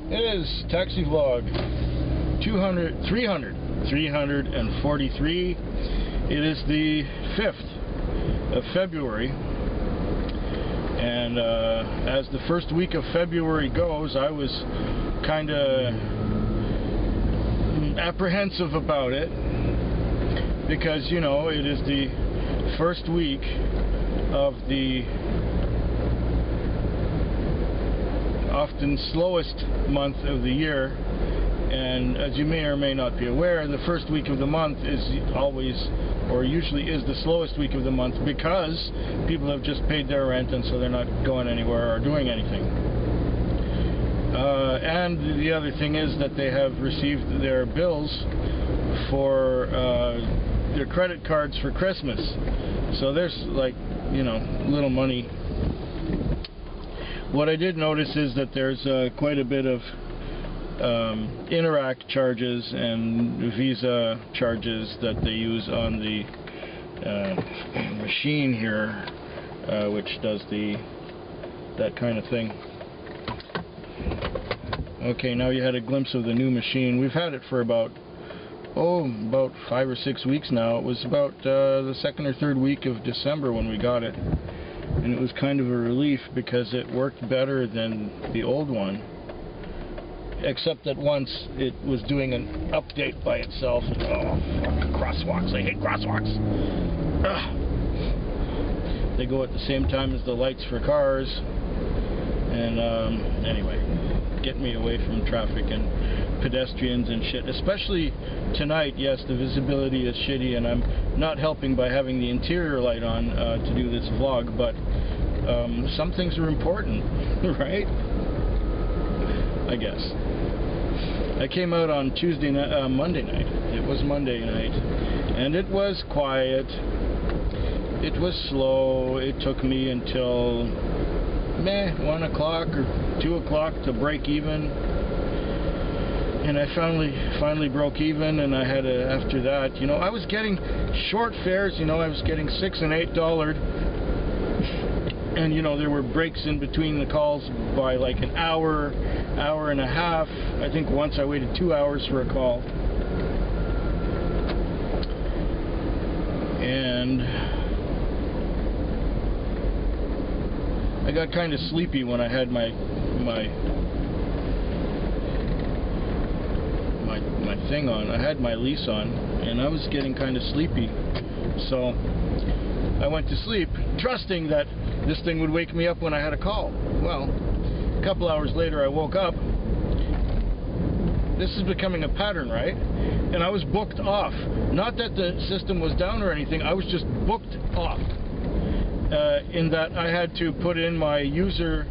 It is Taxi Vlog 343. It is the 5th of February, and as the first week of February goes, I was kind of apprehensive about it because, you know, it is the first week of the often slowest month of the year, and as you may or may not be aware, the first week of the month is always, or usually is, the slowest week of the month because people have just paid their rent and so they're not going anywhere or doing anything. And the other thing is that they have received their bills for their credit cards for Christmas, so there's, like, you know, little money. What I did notice is that there's quite a bit of Interac charges and Visa charges that they use on the machine here, which does that kind of thing. Okay, now you had a glimpse of the new machine. We've had it for about 5 or 6 weeks now. It was about the second or third week of December when we got it. And it was kind of a relief because it worked better than the old one, except that once it was doing an update by itself. Oh, fuck, crosswalks. I hate crosswalks. Ugh. They go at the same time as the lights for cars. And anyway, get me away from traffic and pedestrians and shit, especially tonight. Yes, the visibility is shitty, and I'm not helping by having the interior light on to do this vlog, but some things are important, right? I guess. I came out on Monday night. It was Monday night, and it was quiet. It was slow. It took me until 1 o'clock or 2 o'clock to break even. And I finally broke even, and I had after that, you know, I was getting short fares, you know, I was getting $6 and $8, and, you know, there were breaks in between the calls by like an hour and a half. I think once I waited 2 hours for a call. And I got kind of sleepy when I had my thing on. I had my lease on, and I was getting kind of sleepy, so I went to sleep, trusting that this thing would wake me up when I had a call. Well, a couple hours later I woke up. This is becoming a pattern, right? And I was booked off. Not that the system was down or anything, I was just booked off. In that I had to put in my user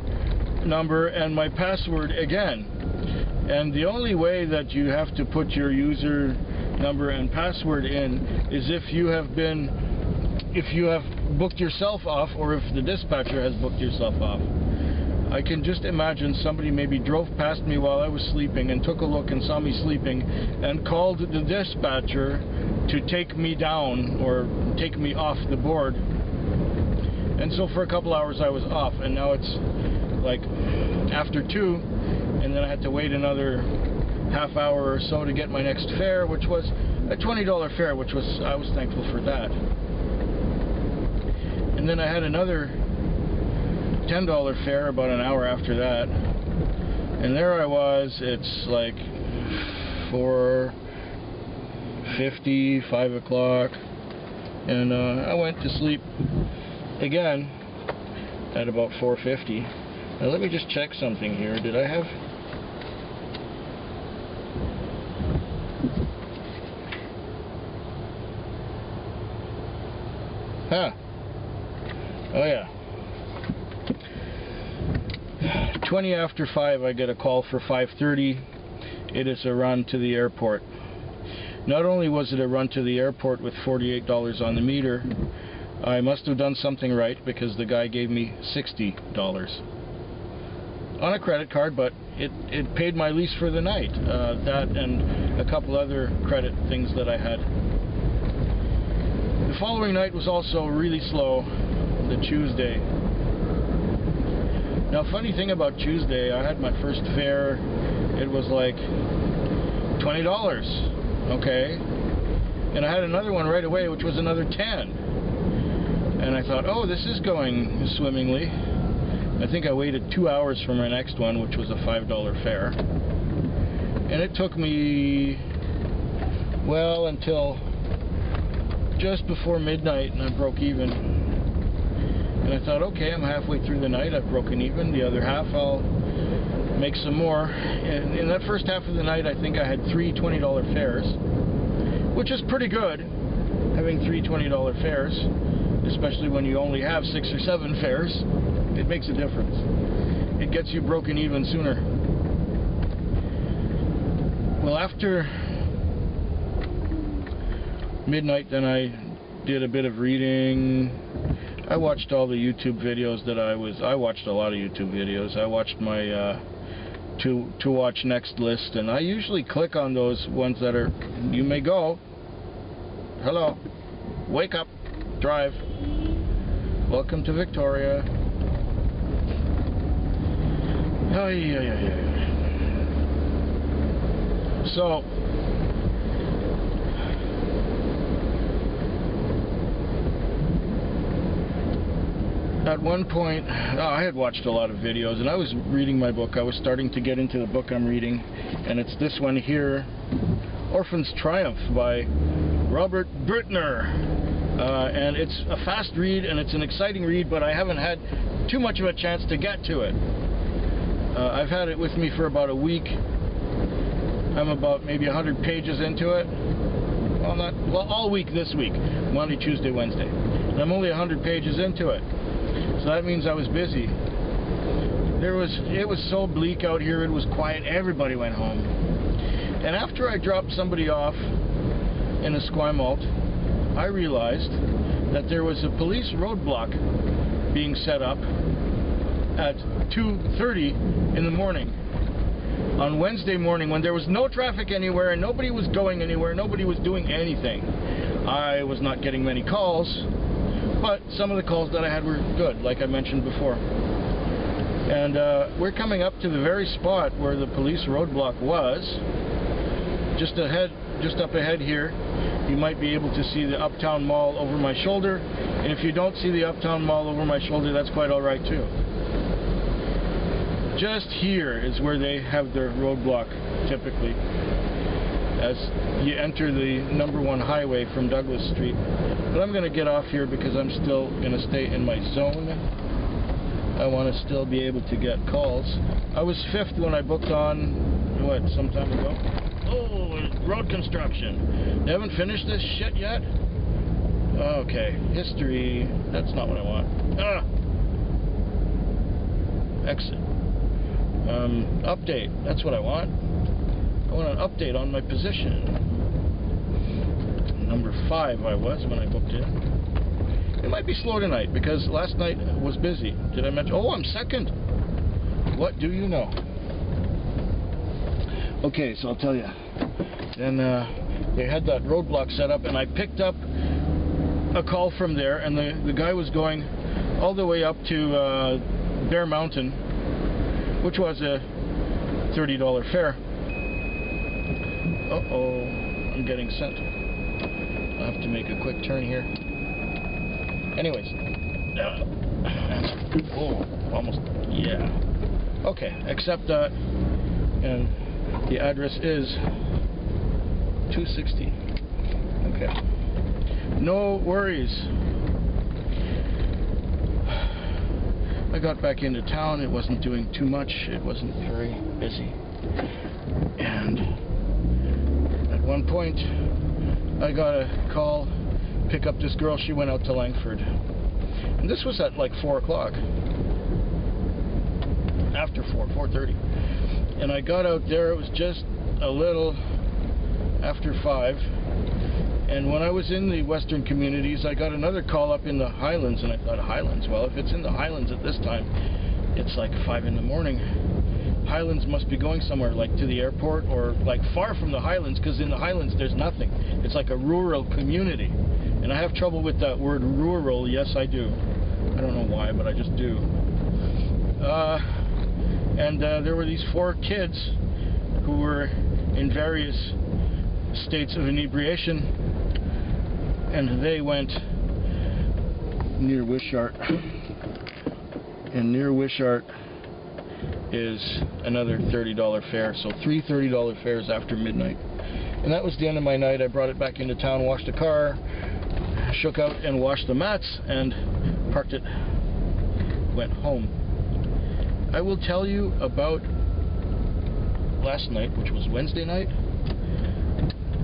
number and my password again. And the only way that you have to put your user number and password in is if you have booked yourself off, or if the dispatcher has booked yourself off. I can just imagine somebody maybe drove past me while I was sleeping and took a look and saw me sleeping and called the dispatcher to take me down or take me off the board. And so for a couple hours I was off, and now it's like after 2, and then I had to wait another half hour or so to get my next fare, which was a $20 fare, which was, I was thankful for that. And then I had another $10 fare about an hour after that, and there I was. It's like 4:50, 5 o'clock, and I went to sleep again at about 4:50. Now let me just check something here. Did I have... Huh. Oh yeah. 20 after 5 I get a call for 5:30. It is a run to the airport. Not only was it a run to the airport with $48 on the meter, I must have done something right because the guy gave me $60 on a credit card, but it paid my lease for the night. That and a couple other credit things that I had. The following night was also really slow, the Tuesday. Now, funny thing about Tuesday, I had my first fare. It was like $20, okay? And I had another one right away, which was another 10. And I thought, oh, this is going swimmingly. I think I waited 2 hours for my next one, which was a $5 fare. And it took me, well, until just before midnight, and I broke even. And I thought, okay, I'm halfway through the night, I've broken even. The other half, I'll make some more. And in that first half of the night, I think I had 3 $20 fares, which is pretty good, having 3 $20 fares, especially when you only have 6 or 7 fares. It makes a difference. It gets you broken even sooner. Well, after midnight, then I did a bit of reading. I watched all the YouTube videos that I watched a lot of YouTube videos. I watched my to watch next list, and I usually click on those ones that are, you may go. Hello. Wake up. Drive. Welcome to Victoria. Oh, yeah. So, at one point, I had watched a lot of videos, and I was reading my book. I was starting to get into the book I'm reading, and it's this one here, Orphan's Triumph by Robert Brittner. And it's a fast read, and it's an exciting read, but I haven't had too much of a chance to get to it. I've had it with me for about a week. I'm about maybe 100 pages into it. Well, all week this week, Monday, Tuesday, Wednesday. And I'm only 100 pages into it. So that means I was busy. It was so bleak out here, it was quiet, everybody went home. And after I dropped somebody off in Esquimalt, I realized that there was a police roadblock being set up at 2:30 in the morning on Wednesday morning, when there was no traffic anywhere and nobody was going anywhere, nobody was doing anything. I was not getting many calls, but some of the calls that I had were good, like I mentioned before. And we're coming up to the very spot where the police roadblock was. Just up ahead here, you might be able to see the Uptown Mall over my shoulder. And if you don't see the Uptown Mall over my shoulder, that's quite all right too. Just here is where they have their roadblock, typically, as you enter the #1 highway from Douglas Street. But I'm going to get off here because I'm still going to stay in my zone. I want to still be able to get calls. I was 5th when I booked on, some time ago. Oh, road construction. They haven't finished this shit yet? Okay, history. That's not what I want. Exit. Update. That's what I want. I want an update on my position. Number 5 I was when I booked in. It might be slow tonight because last night was busy. Did I mention? Oh, I'm 2nd. What do you know? Okay, so I'll tell you. Then they had that roadblock set up, and I picked up a call from there, and the guy was going all the way up to Bear Mountain, which was a $30 fare. Uh-oh, I'm getting sent. I'll have to make a quick turn here. Anyways. Oh, almost, yeah. Okay, accept that. And the address is 260. Okay. No worries. I got back into town. It wasn't doing too much. It wasn't very busy. And at one point, I got a call, pick up this girl. She went out to Langford. And this was at like 4 o'clock. After 4:30. And I got out there, it was just a little after 5. And when I was in the Western Communities, I got another call up in the Highlands, and I thought, Highlands? Well, if it's in the Highlands at this time, it's like 5 in the morning. Highlands must be going somewhere, like to the airport, or like far from the Highlands, because in the Highlands there's nothing. It's like a rural community. And I have trouble with that word rural. Yes, I do. I don't know why, but I just do. And there were these 4 kids who were in various states of inebriation, and they went near Wishart. And near Wishart is another $30 fare, so 3 $30 fares after midnight. And that was the end of my night. I brought it back into town, washed the car, shook out and washed the mats, and parked it, went home. I will tell you about last night, which was Wednesday night,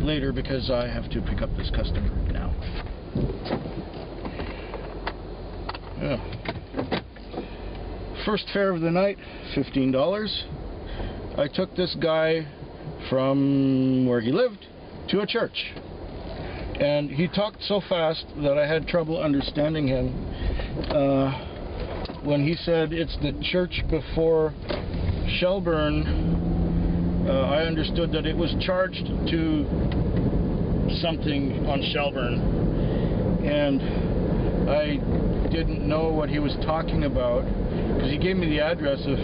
later, because I have to pick up this customer now. Yeah. First fare of the night, $15. I took this guy from where he lived to a church, and he talked so fast that I had trouble understanding him. When he said it's the church before Shelburne, I understood that it was charged to something on Shelburne, and I didn't know what he was talking about, because he gave me the address of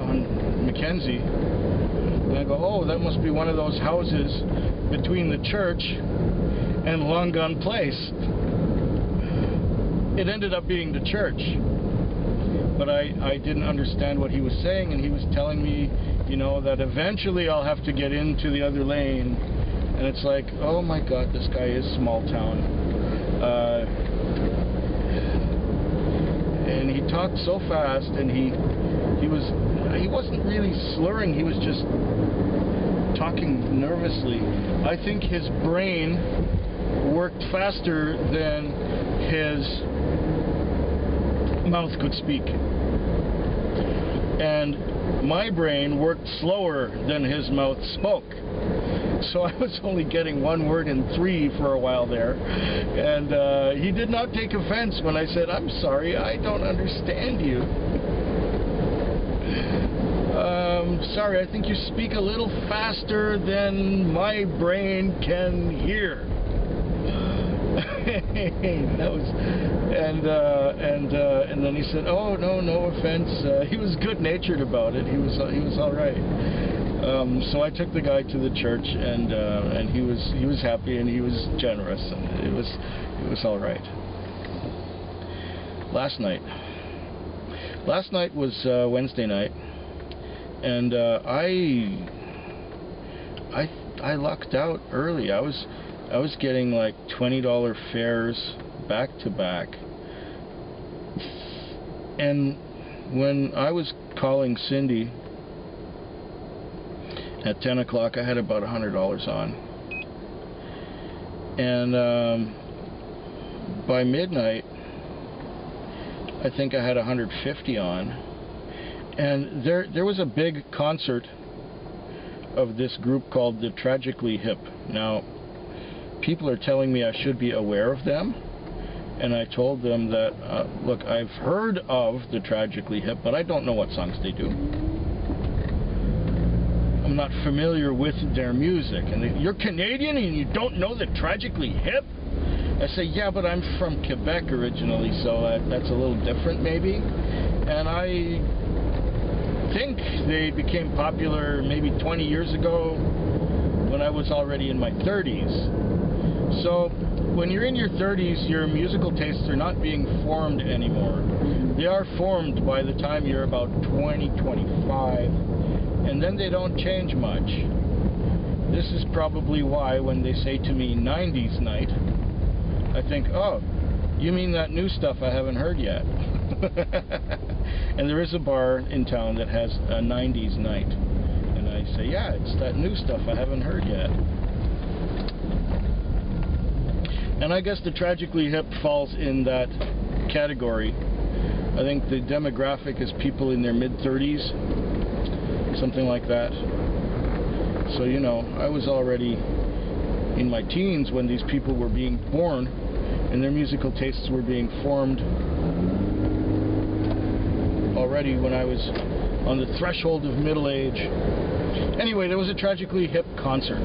on Mackenzie, and I go, oh, that must be one of those houses between the church and Long Gun Place. It ended up being the church, but I didn't understand what he was saying, and he was telling me, you know, that eventually I'll have to get into the other lane, and it's like, oh my God, this guy is small town. And he talked so fast, and he wasn't really slurring, he was just talking nervously. I think his brain worked faster than his mouth could speak, and my brain worked slower than his mouth spoke. So I was only getting 1 word in 3 for a while there, and he did not take offense when I said, I'm sorry, I don't understand you. Sorry, I think you speak a little faster than my brain can hear. That was, and then he said, oh, no offense. He was good-natured about it. He was all right. So I took the guy to the church, and he was happy, and he was generous, and it was all right. Last night was Wednesday night, and I lucked out early. I was getting like $20 fares back to back, and when I was calling Cindy at 10 o'clock, I had about $100 on, and by midnight I think I had 150 on, and there was a big concert of this group called the Tragically Hip. Now, people are telling me I should be aware of them, and I told them that, look, I've heard of the Tragically Hip, but I don't know what songs they do. I'm not familiar with their music. And you're Canadian and you don't know the Tragically Hip? I say, yeah, but I'm from Quebec originally, so that's a little different maybe. And I think they became popular maybe 20 years ago when I was already in my 30s. So when you're in your 30s, your musical tastes are not being formed anymore. They are formed by the time you're about 20, 25, and then they don't change much. This is probably why when they say to me 90s night, I think, oh, you mean that new stuff I haven't heard yet. And there is a bar in town that has a 90s night, and I say, yeah, it's that new stuff I haven't heard yet. And I guess the Tragically Hip falls in that category. I think the demographic is people in their mid-30s, something like that. So, you know, I was already in my teens when these people were being born, and their musical tastes were being formed already when I was on the threshold of middle age. Anyway, there was a Tragically Hip concert,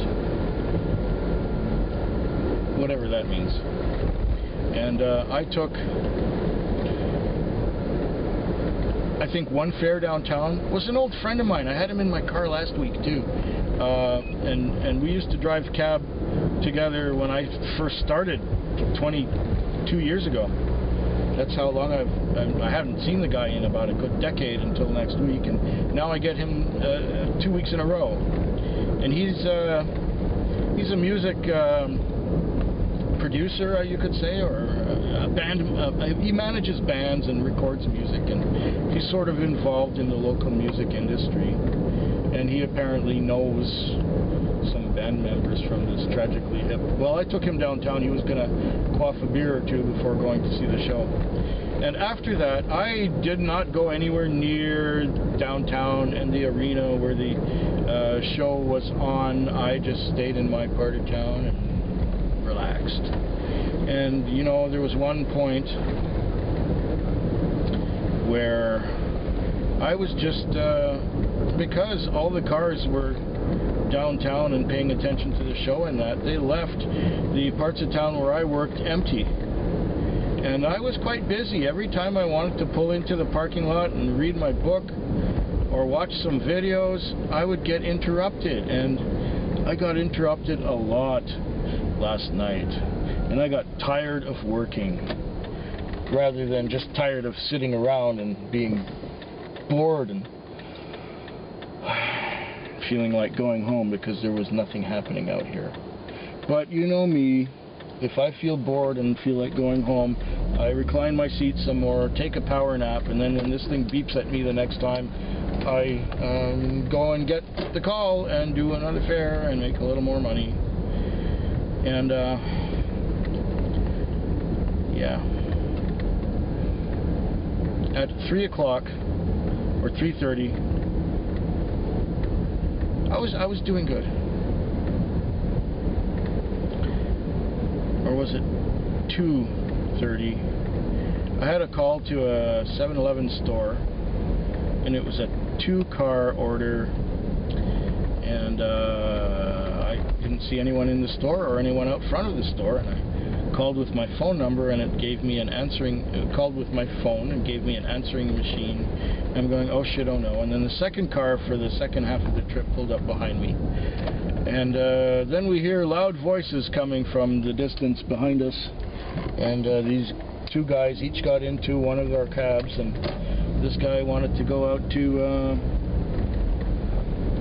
whatever that means, and I took I think one fare downtown was an old friend of mine. I had him in my car last week too, and we used to drive cab together when I first started 22 years ago. That's how long I haven't seen the guy in about a good decade until next week, and now I get him 2 weeks in a row. And he's a music producer, you could say, or a band. He manages bands and records music, and he's sort of involved in the local music industry. And he apparently knows some band members from this Tragically Hip. Well, I took him downtown. He was going to quaff a beer or two before going to see the show. And after that, I did not go anywhere near downtown and the arena where the show was on. I just stayed in my part of town and relaxed. And, you know, there was one point where I was just, because all the cars were downtown and paying attention to the show and that, they left the parts of town where I worked empty. And I was quite busy. Every time I wanted to pull into the parking lot and read my book or watch some videos, I would get interrupted. And I got interrupted a lot last night. And I got tired of working rather than just tired of sitting around and being bored and feeling like going home because there was nothing happening out here. But you know me, if I feel bored and feel like going home, I recline my seat some more, take a power nap, and then when this thing beeps at me the next time, I go and get the call and do another fare and make a little more money. And yeah. At 3 o'clock or 3:30, I was doing good. Or was it 2:30? I had a call to a 7-Eleven store, and it was a 2-car order, and I didn't see anyone in the store or anyone out front of the store, and I called with my phone number, and it gave me an answering, called with my phone and gave me an answering machine. I'm going, oh shit, oh no. And then the second car for the second half of the trip pulled up behind me. And then we hear loud voices coming from the distance behind us. And these two guys each got into one of our cabs, and this guy wanted to go out to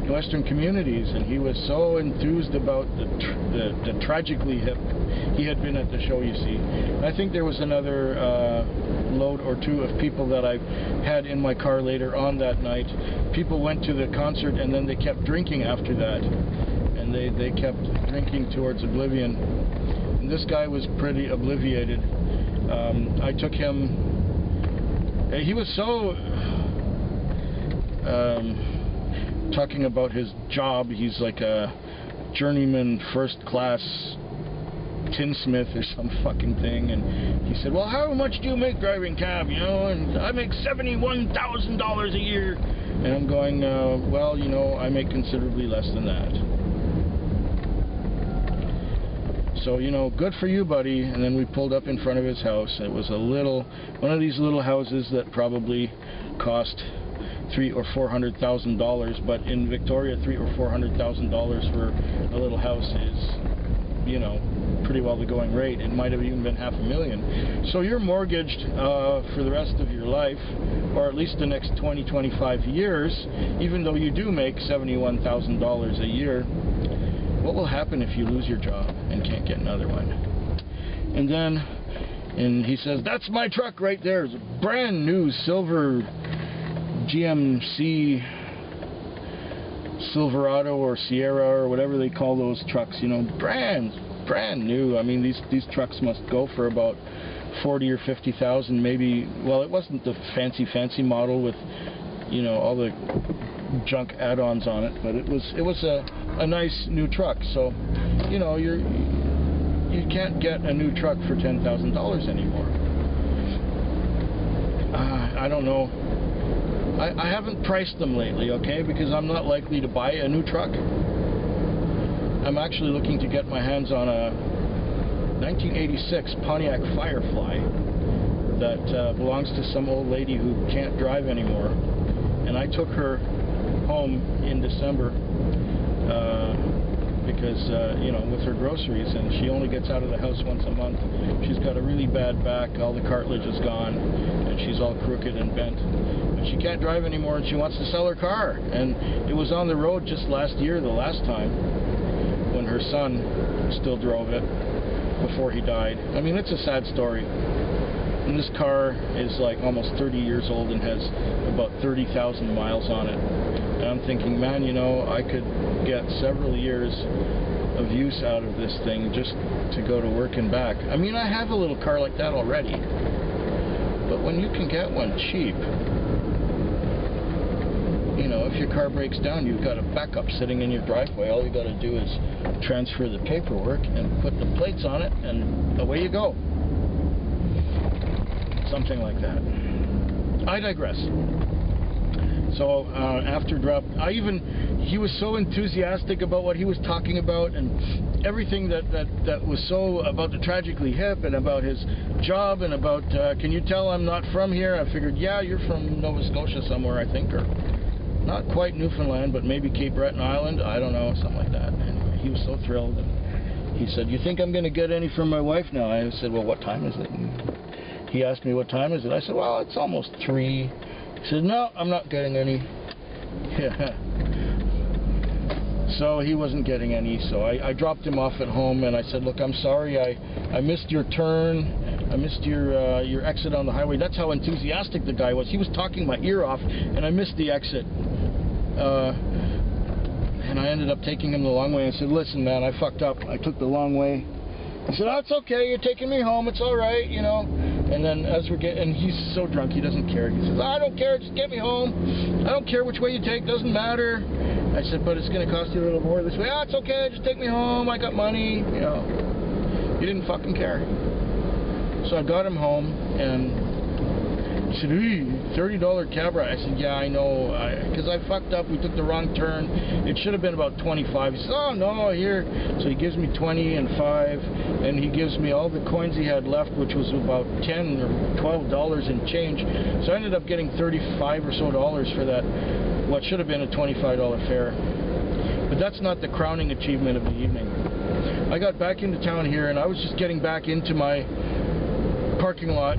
Western Communities, and he was so enthused about the Tragically Hip. He had been at the show, you see. I think there was another load or two of people that I had in my car later on that night. People went to the concert and then they kept drinking after that, and they kept drinking towards oblivion. And this guy was pretty obliviated. I took him. He was so talking about his job. He's like a journeyman first-class tinsmith or some fucking thing, and he said, well, how much do you make driving cab, you know? And I make $71,000 a year. And I'm going, well, you know, I make considerably less than that. So, you know, good for you, buddy. And then we pulled up in front of his house. It was one of these little houses that probably cost $300,000 or $400,000, but in Victoria, $300,000 or $400,000 for a little house is, you know, pretty well the going rate. It might have even been $500,000. So you're mortgaged for the rest of your life, or at least the next 20-25 years, even though you do make $71,000 a year. What will happen if you lose your job and can't get another one? And he says, that's my truck right there. It's a brand new silver GMC Silverado or Sierra or whatever they call those trucks, you know, brand new. I mean, these trucks must go for about 40 or 50,000, maybe. Well, it wasn't the fancy model with, you know, all the junk add-ons on it, but it was a nice new truck. So, you know, you can't get a new truck for $10,000 anymore. I don't know. I haven't priced them lately, okay, because I'm not likely to buy a new truck. I'm actually looking to get my hands on a 1986 Pontiac Firefly that belongs to some old lady who can't drive anymore. And I took her home in December because, you know, with her groceries, and she only gets out of the house once a month. She's got a really bad back, all the cartilage is gone, and she's all crooked and bent. And she can't drive anymore, and she wants to sell her car. And it was on the road just last year, the last time, when her son still drove it before he died. I mean, it's a sad story. And this car is like almost 30 years old and has about 30,000 miles on it. And I'm thinking, man, you know, I could get several years of use out of this thing just to go to work and back. I mean, I have a little car like that already. But when you can get one cheap, you know, if your car breaks down, you've got a backup sitting in your driveway. All you got to do is transfer the paperwork and put the plates on it, and away you go. Something like that. I digress. So after drop, he was so enthusiastic about what he was talking about, and everything that was so about the Tragically Hip and about his job and about, can you tell I'm not from here? I figured, yeah, you're from Nova Scotia somewhere, I think, or not quite Newfoundland, but maybe Cape Breton Island, I don't know, something like that. Anyway, he was so thrilled, and he said, you think I'm going to get any from my wife now? I said, well, what time is it? And he asked me, what time is it? I said, well, it's almost 3. He said, no, I'm not getting any. Yeah. So he wasn't getting any, so I dropped him off at home, and I said, look, I'm sorry, I missed your turn, I missed your exit on the highway. That's how enthusiastic the guy was. He was talking my ear off, and I missed the exit. And I ended up taking him the long way. I said, listen, man, I fucked up. I took the long way. He said, oh, it's okay, you're taking me home, it's all right, you know. And then as we're getting, and he's so drunk, he doesn't care. He says, I don't care, just get me home. I don't care which way you take, doesn't matter. I said, but it's going to cost you a little more this way. Oh, it's okay, just take me home, I got money, you know. He didn't fucking care. So I got him home, and he said, $30 cab ride. I said, yeah, I know, because I fucked up, we took the wrong turn. It should have been about 25. He says, oh, no, here. So he gives me 20 and 5, and he gives me all the coins he had left, which was about $10 or $12 in change. So I ended up getting $35 or so for that, what should have been a $25 fare. But that's not the crowning achievement of the evening. I got back into town here, and I was just getting back into my parking lot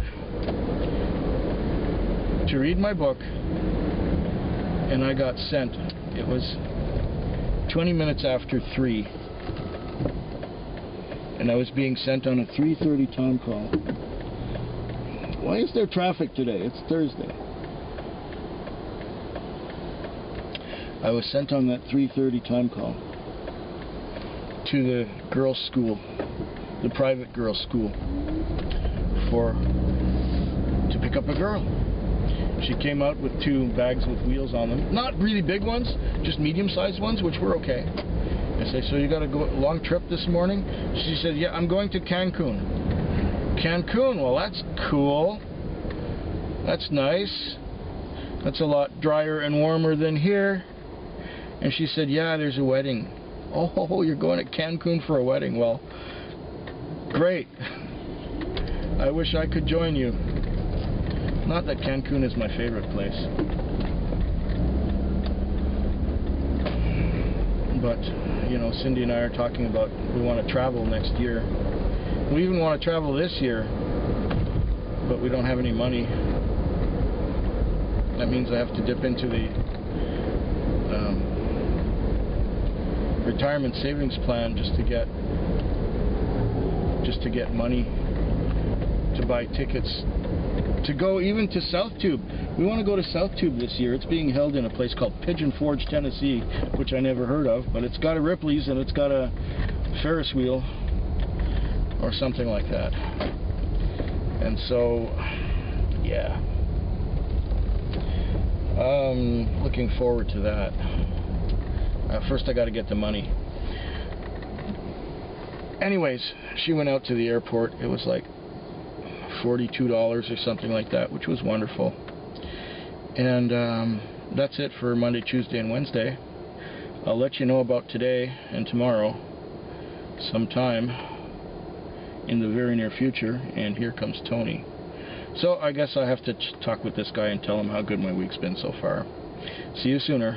to read my book, and I got sent. It was 20 minutes after 3, and I was being sent on a 3:30 time call. Why is there traffic today? It's Thursday. I was sent on that 3:30 time call to the girls' school, the private girls' school, to pick up a girl. She came out with 2 bags with wheels on them. Not really big ones, just medium-sized ones, which were okay. I say, so you got a long trip this morning? She said, yeah, I'm going to Cancun. Cancun, well, that's cool. That's nice. That's a lot drier and warmer than here. And she said, yeah, there's a wedding. Oh, you're going to Cancun for a wedding. Well, great. I wish I could join you. Not that Cancun is my favorite place. But, you know, Cindy and I are talking about we want to travel next year. We even want to travel this year, but we don't have any money. That means I have to dip into the retirement savings plan just to get money to buy tickets to go even to South Tube. We want to go to South Tube this year. It's being held in a place called Pigeon Forge, Tennessee, which I never heard of, but it's got a Ripley's and it's got a Ferris wheel or something like that. And so, yeah, looking forward to that. First I got to get the money. Anyways, she went out to the airport. It was like $42 or something like that, which was wonderful. And that's it for Monday, Tuesday, and Wednesday. I'll let you know about today and tomorrow sometime in the very near future. And here comes Tony. So I guess I have to talk with this guy and tell him how good my week's been so far. See you sooner.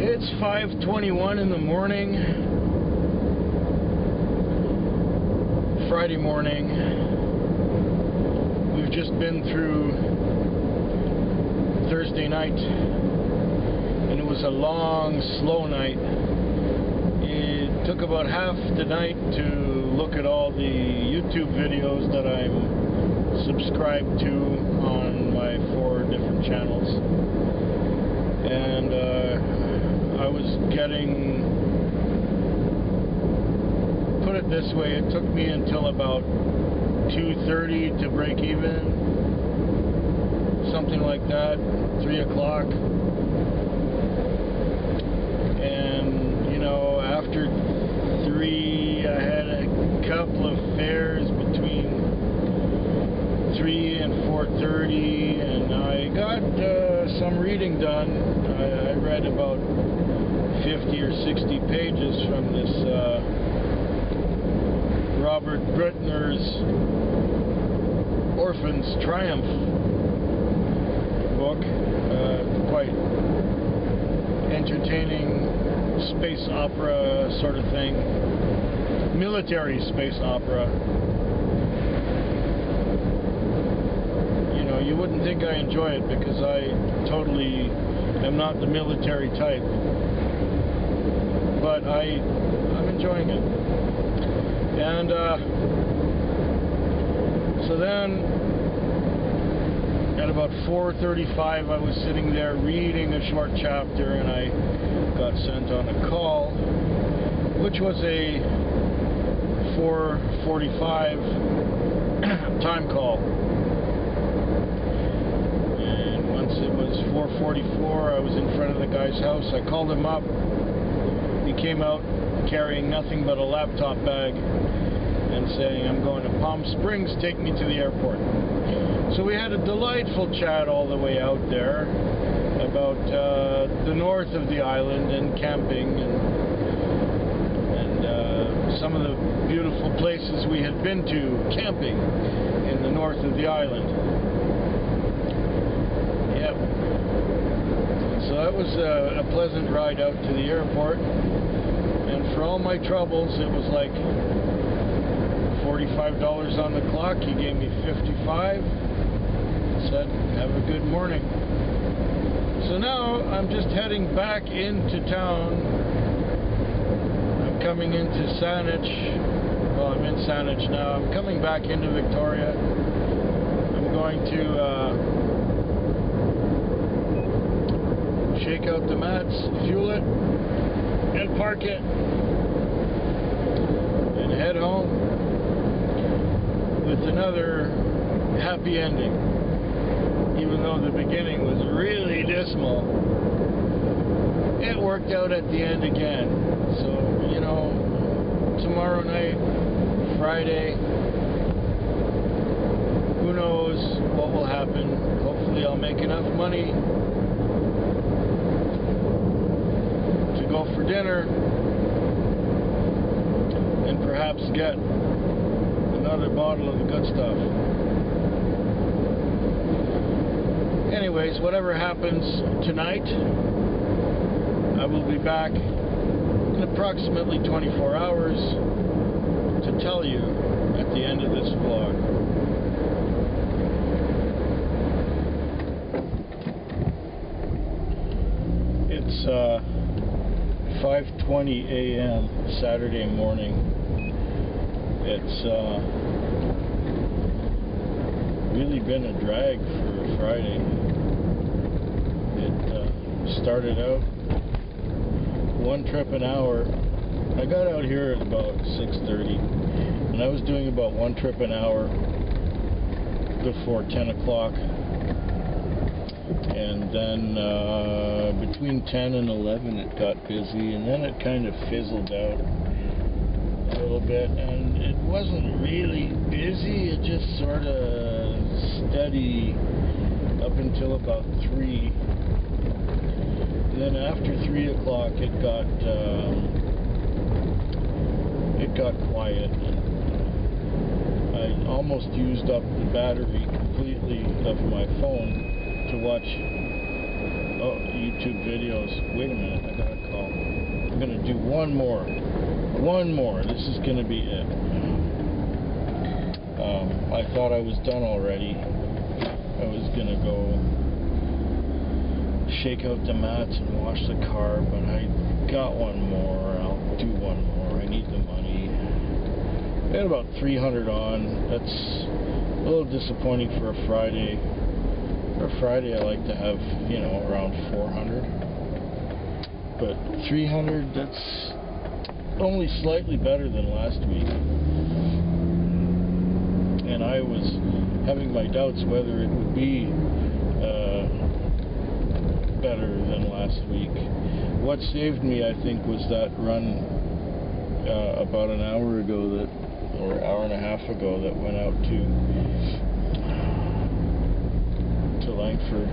It's 5:21 in the morning, Friday morning. We've just been through Thursday night, and it was a long, slow night. It took about half the night to look at all the YouTube videos that I'm subscribed to on my 4 different channels, and I was getting, put it this way, it took me until about 2:30 to break even, something like that, 3 o'clock. And you know, after 3 I had a couple of fares between 3 and 4:30, and I got some reading done. I read about 50 or 60 pages from this Robert Bruckner's Orphan's Triumph book. Quite entertaining space opera sort of thing. Military space opera. You know, you wouldn't think I enjoy it because I totally am not the military type. But I'm enjoying it. And so then at about 4:35 I was sitting there reading a short chapter, and I got sent on a call, which was a 4:45 time call. And once it was 4:44, I was in front of the guy's house. I called him up. He came out carrying nothing but a laptop bag and saying, "I'm going to Palm Springs, take me to the airport." So we had a delightful chat all the way out there about the north of the island and camping and some of the beautiful places we had been to camping in the north of the island. Yep. So that was a pleasant ride out to the airport. And for all my troubles, it was like $45 on the clock. He gave me $55. Said, "Have a good morning." So now I'm just heading back into town. I'm coming into Saanich. Well, I'm in Saanich now. I'm coming back into Victoria. I'm going to shake out the mats, fuel it, and park it, and head home with another happy ending, even though the beginning was really dismal. It worked out at the end again. So, you know, tomorrow night, Friday, who knows what will happen. Hopefully I'll make enough money to go for dinner and perhaps get another bottle of the good stuff. Anyways, whatever happens tonight, I will be back in approximately 24 hours to tell you at the end of this vlog. It's 5:20 a.m. Saturday morning. It's really been a drag for Friday. It started out 1 trip an hour. I got out here at about 6:30, and I was doing about 1 trip an hour before 10 o'clock. And then between 10 and 11 it got busy, and then it kind of fizzled out a little bit, and it wasn't really busy, it just sort of steady up until about 3. And then after 3 o'clock it got quiet. I almost used up the battery completely of my phone to watch YouTube videos. Wait a minute, I got a call. I'm gonna do one more. This is gonna be it. I thought I was done already. I was gonna go shake out the mats and wash the car, but I got one more. I'll do one more. I need the money. I had about 300 on. That's a little disappointing for a Friday. For a Friday, I like to have, you know, around 400. But 300, that's only slightly better than last week. And I was having my doubts whether it would be better than last week. What saved me, I think, was that run about an hour ago, or hour and a half ago, that went out to Langford.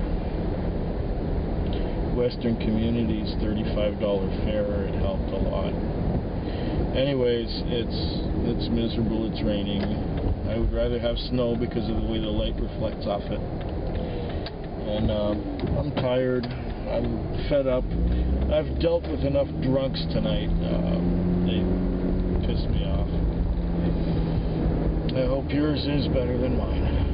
Western Communities, $35 fare. It helped a lot. Anyways, it's miserable. It's raining. I would rather have snow because of the way the light reflects off it. And I'm tired. I'm fed up. I've dealt with enough drunks tonight. They pissed me off. I hope yours is better than mine.